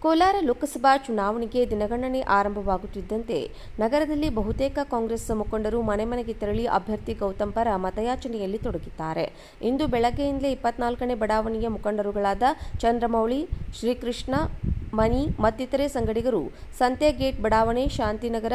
ಕೋಲಾರ ಲೋಕಸಭಾ ಚುನಾವಣೆಗೆ ದಿನಗಣನೆ ಆರಂಭವಾಗುತ್ತಿದ್ದಂತೆ ನಗರದಲ್ಲಿ ಬಹುತೇಕ ಕಾಂಗ್ರೆಸ್ ಮುಖಂಡರು ಮನೆ ಮನೆಗೆ ತೆರಳಿ ಅಭ್ಯರ್ಥಿ ಗೌತಮ್ ಪರ ಮತಯಾಚನೆಯಲ್ಲಿ ತೊಡಗಿದ್ದಾರೆ. ಇಂದು ಬೆಳಗ್ಗೆಯಿಂದಲೇ 24ನೇ ಬಡಾವಣೆಯ ಮುಖಂಡರುಗಳಾದ ಚಂದ್ರಮೌಳಿ, ಶ್ರೀಕೃಷ್ಣ, ಮಣಿ ಮತ್ತಿತರೆ ಸಂಗಡಿಗರು ಸಂತೆಗೇಟ್ ಬಡಾವಣೆ, ಶಾಂತಿನಗರ,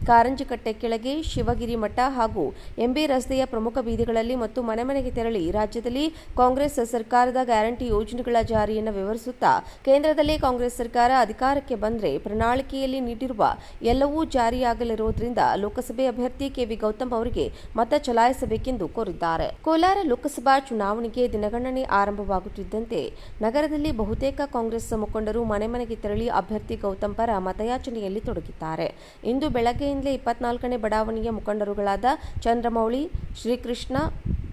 ಕಾರಂಜಿಕಟ್ಟೆ ಕೆಳಗೆ, ಶಿವಗಿರಿ ಮಠ ಹಾಗೂ ಎಂಬಿ ರಸ್ತೆಯ ಪ್ರಮುಖ ಬೀದಿಗಳಲ್ಲಿ ಮತ್ತು ಮನೆ ಮನೆಗೆ ತೆರಳಿ ರಾಜ್ಯದಲ್ಲಿ ಕಾಂಗ್ರೆಸ್ ಸರ್ಕಾರದ ಗ್ಯಾರಂಟಿ ಯೋಜನೆಗಳ ಜಾರಿಯನ್ನು ವಿವರಿಸುತ್ತಾ ಕೇಂದ್ರದಲ್ಲಿ ಕಾಂಗ್ರೆಸ್ ಸರ್ಕಾರ ಅಧಿಕಾರಕ್ಕೆ ಬಂದರೆ ಪ್ರಣಾಳಿಕೆಯಲ್ಲಿ ನೀಡಿರುವ ಎಲ್ಲವೂ ಜಾರಿಯಾಗಲಿರುವುದರಿಂದ ಲೋಕಸಭೆ ಅಭ್ಯರ್ಥಿ ಕೆವಿ ಗೌತಮ್ ಅವರಿಗೆ ಮತ ಚಲಾಯಿಸಬೇಕೆಂದು ಕೋರಿದ್ದಾರೆ. ಕೋಲಾರ ಲೋಕಸಭಾ ಚುನಾವಣೆಗೆ ದಿನಗಣನೆ ಆರಂಭವಾಗುತ್ತಿದ್ದಂತೆ ನಗರದಲ್ಲಿ ಬಹುತೇಕ ಕಾಂಗ್ರೆಸ್ ಮುಖಂಡರು ಮನೆ ಮನೆಗೆ ತೆರಳಿ ಅಭ್ಯರ್ಥಿ ಗೌತಮ್ ಪರ ಮತಯಾಚನೆಯಲ್ಲಿ ತೊಡಗಿದ್ದಾರೆ. ಇಂದು ಬೆಳಗ್ಗೆಯಿಂದಲೇ 24ನೇ ಬಡಾವಣೆಯ ಮುಖಂಡರುಗಳಾದ ಚಂದ್ರಮೌಳಿ, ಶ್ರೀಕೃಷ್ಣ,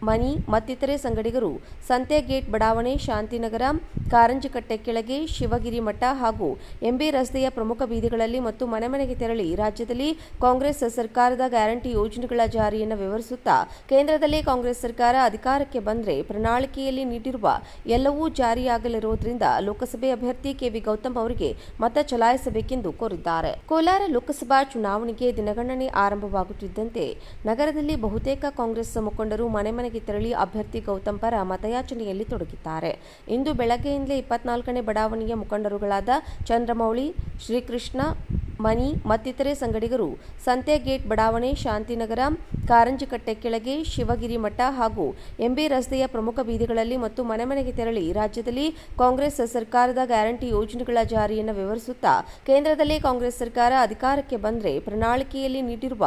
ಮಣಿ ಮತ್ತಿತರೆ ಸಂಗಡಿಗರು ಸಂತೆಗೇಟ್ ಬಡಾವಣೆ, ಶಾಂತಿನಗರ, ಕಾರಂಜಿಕಟ್ಟೆ ಕೆಳಗೆ, ಶಿವಗಿರಿ ಮಠ ಹಾಗೂ ಎಂಬಿ ರಸ್ತೆಯ ಪ್ರಮುಖ ಬೀದಿಗಳಲ್ಲಿ ಮತ್ತು ಮನೆ ಮನೆಗೆ ತೆರಳಿ ರಾಜ್ಯದಲ್ಲಿ ಕಾಂಗ್ರೆಸ್ ಸರ್ಕಾರದ ಗ್ಯಾರಂಟಿ ಯೋಜನೆಗಳ ಜಾರಿಯನ್ನು ವಿವರಿಸುತ್ತಾ ಕೇಂದ್ರದಲ್ಲಿ ಕಾಂಗ್ರೆಸ್ ಸರ್ಕಾರ ಅಧಿಕಾರಕ್ಕೆ ಬಂದರೆ ಪ್ರಣಾಳಿಕೆಯಲ್ಲಿ ನೀಡಿರುವ ಎಲ್ಲವೂ ಜಾರಿಯಾಗಲಿರುವುದರಿಂದ ಲೋಕಸಭೆ ಅಭ್ಯರ್ಥಿ ಕೆವಿ ಗೌತಮ್ ಅವರಿಗೆ ಮತ ಚಲಾಯಿಸಬೇಕೆಂದು ಕೋರಿದ್ದಾರೆ. ಕೋಲಾರ ಲೋಕಸಭಾ ಚುನಾವಣೆಗೆ ದಿನಗಣನೆ ಆರಂಭವಾಗುತ್ತಿದ್ದಂತೆ ನಗರದಲ್ಲಿ ಬಹುತೇಕ ಕಾಂಗ್ರೆಸ್ ಮುಖಂಡರು ಮನೆ ಮನೆಗೆ ತೆರಳಿ ಅಭ್ಯರ್ಥಿ ಗೌತಮ್ ಪರ ಮತಯಾಚನೆಯಲ್ಲಿ ತೊಡಗಿದ್ದಾರೆ. ಇಂದು ಬೆಳಗ್ಗೆಯಿಂದಲೇ 24ನೇ ಬಡಾವಣೆಯ ಮುಖಂಡರುಗಳಾದ ಚಂದ್ರಮೌಳಿ, ಶ್ರೀಕೃಷ್ಣ, ಮಣಿ ಮತ್ತಿತರೆ ಸಂಗಡಿಗರು ಸಂತೆಗೇಟ್ ಬಡಾವಣೆ, ಶಾಂತಿನಗರ, ಕಾರಂಜಿಕಟ್ಟೆ ಕೆಳಗೆ, ಶಿವಗಿರಿ ಮಠ ಹಾಗೂ ಎಂಬಿ ರಸ್ತೆಯ ಪ್ರಮುಖ ಬೀದಿಗಳಲ್ಲಿ ಮತ್ತು ಮನೆ ಮನೆಗೆ ತೆರಳಿ ರಾಜ್ಯದಲ್ಲಿ ಕಾಂಗ್ರೆಸ್ ಸರ್ಕಾರದ ಗ್ಯಾರಂಟಿ ಯೋಜನೆಗಳ ಜಾರಿಯನ್ನು ವಿವರಿಸುತ್ತಾ ಕೇಂದ್ರದಲ್ಲಿ ಕಾಂಗ್ರೆಸ್ ಸರ್ಕಾರ ಅಧಿಕಾರಕ್ಕೆ ಬಂದರೆ ಪ್ರಣಾಳಿಕೆಯಲ್ಲಿ ನೀಡಿರುವ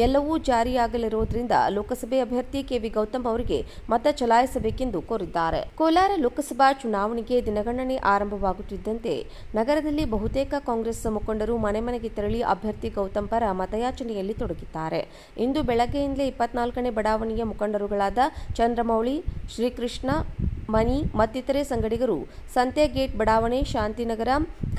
ಎಲ್ಲವೂ ಜಾರಿಯಾಗಲಿರುವುದರಿಂದ ಲೋಕಸಭೆ ಅಭ್ಯರ್ಥಿ ಕೆವಿ ಗೌತಮ್ ಅವರಿಗೆ ಮತ ಚಲಾಯಿಸಬೇಕೆಂದು ಕೋರಿದ್ದಾರೆ. ಕೋಲಾರ ಲೋಕಸಭಾ ಚುನಾವಣೆಗೆ ದಿನಗಣನೆ ಆರಂಭವಾಗುತ್ತಿದ್ದಂತೆ ನಗರದಲ್ಲಿ ಬಹುತೇಕ ಕಾಂಗ್ರೆಸ್ ಮುಖಂಡರು ಮನೆ ಮನೆಗೆ ತೆರಳಿ ಅಭ್ಯರ್ಥಿ ಗೌತಮ್ ಪರ ಮತಯಾಚನೆಯಲ್ಲಿ ತೊಡಗಿದ್ದಾರೆ. ಇಂದು ಬೆಳಗ್ಗೆಯಿಂದಲೇ 24ನೇ ಬಡಾವಣೆಯ ಮುಖಂಡರುಗಳಾದ ಚಂದ್ರಮೌಳಿ, ಶ್ರೀಕೃಷ್ಣ, ಮಣಿ ಮತ್ತಿತರೆ ಸಂಗಡಿಗರು ಸಂತೆಗೇಟ್ ಬಡಾವಣೆ, ಶಾಂತಿನಗರ,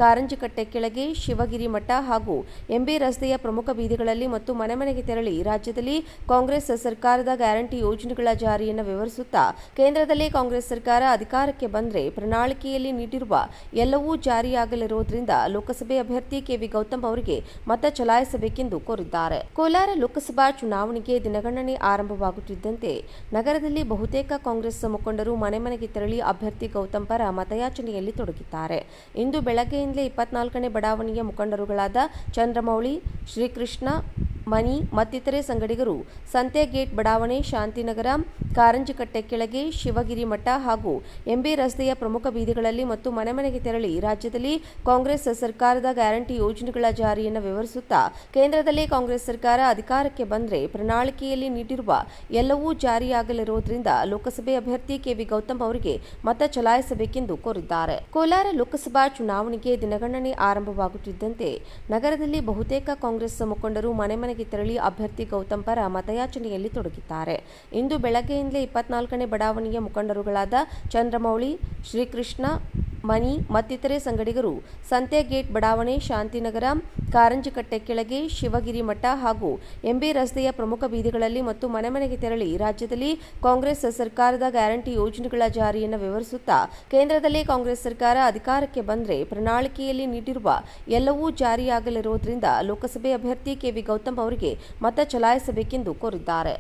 ಕಾರಂಜಿಕಟ್ಟೆ ಕೆಳಗೆ, ಶಿವಗಿರಿ ಮಠ ಹಾಗೂ ಎಂಬಿ ರಸ್ತೆಯ ಪ್ರಮುಖ ಬೀದಿಗಳಲ್ಲಿ ಮತ್ತು ಮನೆ ಮನೆಗೆ ತೆರಳಿ ರಾಜ್ಯದಲ್ಲಿ ಕಾಂಗ್ರೆಸ್ ಸರ್ಕಾರದ ಗ್ಯಾರಂಟಿ ಯೋಜನೆಗಳ ಜಾರಿಯನ್ನು ವಿವರಿಸುತ್ತಾ ಕೇಂದ್ರದಲ್ಲಿ ಕಾಂಗ್ರೆಸ್ ಸರ್ಕಾರ ಅಧಿಕಾರಕ್ಕೆ ಬಂದರೆ ಪ್ರಣಾಳಿಕೆಯಲ್ಲಿ ನೀಡಿರುವ ಎಲ್ಲವೂ ಜಾರಿಯಾಗಲಿರುವುದರಿಂದ ಲೋಕಸಭೆ ಅಭ್ಯರ್ಥಿ ಕೆವಿ ಗೌತಮ್ ಅವರಿಗೆ ಮತ ಚಲಾಯಿಸಬೇಕೆಂದು ಕೋರಿದ್ದಾರೆ. ಕೋಲಾರ ಲೋಕಸಭಾ ಚುನಾವಣೆಗೆ ದಿನಗಣನೆ ಆರಂಭವಾಗುತ್ತಿದ್ದಂತೆ ನಗರದಲ್ಲಿ ಬಹುತೇಕ ಕಾಂಗ್ರೆಸ್ ಮುಖಂಡರು ಮನೆ ಮನೆಗೆ ತೆರಳಿ ಅಭ್ಯರ್ಥಿ ಗೌತಮ್ ಪರ ಮತಯಾಚನೆಯಲ್ಲಿ ತೊಡಗಿದ್ದಾರೆ. ಇಂದು ಬೆಳಗ್ಗೆಯಿಂದಲೇ 24ನೇ ಬಡಾವಣೆಯ ಮುಖಂಡರುಗಳಾದ ಚಂದ್ರಮೌಳಿ, ಶ್ರೀಕೃಷ್ಣ, ಮಣಿ ಮತ್ತಿತರೆ ಸಂಗಡಿಗರು ಸಂತೆಗೇಟ್ ಬಡಾವಣೆ, ಶಾಂತಿನಗರ, ಕಾರಂಜಿಕಟ್ಟೆ ಕೆಳಗೆ, ಶಿವಗಿರಿ ಮಠ ಹಾಗೂ ಎಂಬಿ ರಸ್ತೆಯ ಪ್ರಮುಖ ಬೀದಿಗಳಲ್ಲಿ ಮತ್ತು ಮನೆ ಮನೆಗೆ ತೆರಳಿ ರಾಜ್ಯದಲ್ಲಿ ಕಾಂಗ್ರೆಸ್ ಸರ್ಕಾರದ ಗ್ಯಾರಂಟಿ ಯೋಜನೆಗಳ ಜಾರಿಯನ್ನು ವಿವರಿಸುತ್ತಾ ಕೇಂದ್ರದಲ್ಲಿ ಕಾಂಗ್ರೆಸ್ ಸರ್ಕಾರ ಅಧಿಕಾರಕ್ಕೆ ಬಂದರೆ ಪ್ರಣಾಳಿಕೆಯಲ್ಲಿ ನೀಡಿರುವ ಎಲ್ಲವೂ ಜಾರಿಯಾಗಲಿರುವುದರಿಂದ ಲೋಕಸಭೆ ಅಭ್ಯರ್ಥಿ ಕೆವಿ ಗೌತಮ್ ಅವರಿಗೆ ಮತ ಚಲಾಯಿಸಬೇಕೆಂದು ಕೋರಿದ್ದಾರೆ. ಕೋಲಾರ ಲೋಕಸಭಾ ಚುನಾವಣೆಗೆ ದಿನಗಣನೆ ಆರಂಭವಾಗುತ್ತಿದ್ದಂತೆ ನಗರದಲ್ಲಿ ಬಹುತೇಕ ಕಾಂಗ್ರೆಸ್ ಮುಖಂಡರು ಮನೆ ಮನೆಗೆ ತೆರಳಿ ಅಭ್ಯರ್ಥಿ ಗೌತಮ್ ಪರ ಮತಯಾಚನೆಯಲ್ಲಿ ತೊಡಗಿದ್ದಾರೆ. ಇಂದು ಬೆಳಗ್ಗೆಯಿಂದಲೇ 24ನೇ ಬಡಾವಣೆಯ ಮುಖಂಡರುಗಳಾದ ಚಂದ್ರಮೌಳಿ, ಶ್ರೀಕೃಷ್ಣ, ಮಣಿ ಮತ್ತಿತರೆ ಸಂಗಡಿಗರು ಸಂತೆಗೇಟ್ ಬಡಾವಣೆ, ಶಾಂತಿನಗರ, ಕಾರಂಜಿಕಟ್ಟೆ ಕೆಳಗೆ, ಶಿವಗಿರಿ ಮಠ ಹಾಗೂ ಎಂಬಿ ರಸ್ತೆಯ ಪ್ರಮುಖ ಬೀದಿಗಳಲ್ಲಿ ಮತ್ತು ಮನೆ ಮನೆಗೆ ತೆರಳಿ ರಾಜ್ಯದಲ್ಲಿ ಕಾಂಗ್ರೆಸ್ ಸರ್ಕಾರದ ಗ್ಯಾರಂಟಿ ಯೋಜನೆಗಳ ಜಾರಿಯನ್ನು ವಿವರಿಸುತ್ತಾ ಕೇಂದ್ರದಲ್ಲಿ ಕಾಂಗ್ರೆಸ್ ಸರ್ಕಾರ ಅಧಿಕಾರಕ್ಕೆ ಬಂದರೆ ಪ್ರಣಾಳಿಕೆಯಲ್ಲಿ ನೀಡಿರುವ ಎಲ್ಲವೂ ಜಾರಿಯಾಗಲಿರುವುದರಿಂದ ಲೋಕಸಭೆ ಅಭ್ಯರ್ಥಿ ಕೆವಿ ಗೌತಮ್ ಅವರಿಗೆ ಮತ ಚಲಾಯಿಸಬೇಕೆಂದು ಕೋರಿದ್ದಾರೆ.